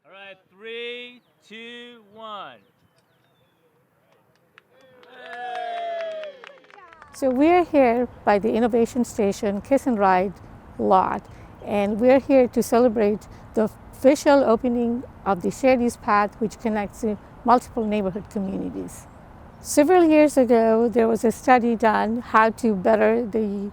All right, 3, 2, 1. So we're here by the Innovation Station Kiss and Ride lot, and we're here to celebrate the official opening of the shared use path which connects multiple neighborhood communities. Several years ago, there was a study done how to better the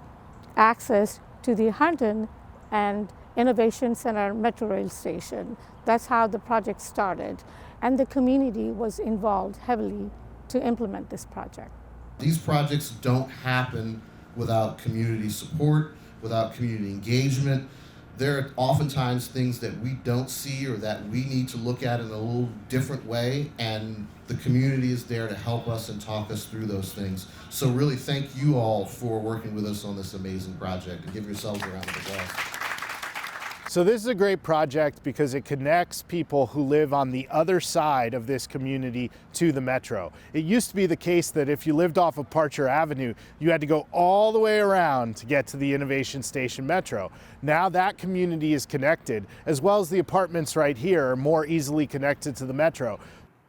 access to the Huntington and Innovation Center Metro Rail Station. That's how the project started, and the community was involved heavily to implement this project. These projects don't happen without community support, without community engagement. There are oftentimes things that we don't see or that we need to look at in a little different way, and the community is there to help us and talk us through those things. So really thank you all for working with us on this amazing project, and give yourselves a round of applause. So this is a great project because it connects people who live on the other side of this community to the metro. It used to be the case that if you lived off of Parcher Avenue, you had to go all the way around to get to the Innovation Station Metro. Now that community is connected, as well as the apartments right here are more easily connected to the metro.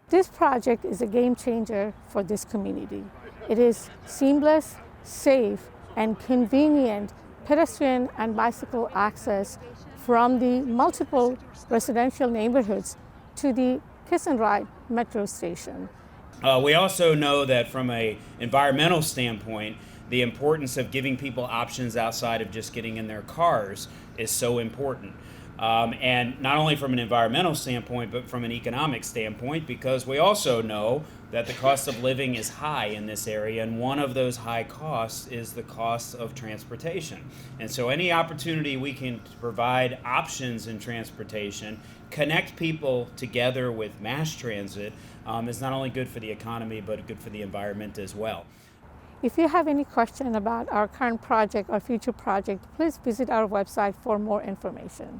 This project is a game changer for this community. It is seamless, safe, and convenient pedestrian and bicycle access from the multiple residential neighborhoods to the Kiss and Ride Metro Station. We also know that from an environmental standpoint, the importance of giving people options outside of just getting in their cars is so important. And not only from an environmental standpoint, but from an economic standpoint, because we also know that the cost of living is high in this area, and one of those high costs is the cost of transportation. And so any opportunity we can provide options in transportation, connect people together with mass transit, is not only good for the economy, but good for the environment as well. If you have any question about our current project or future project, please visit our website for more information.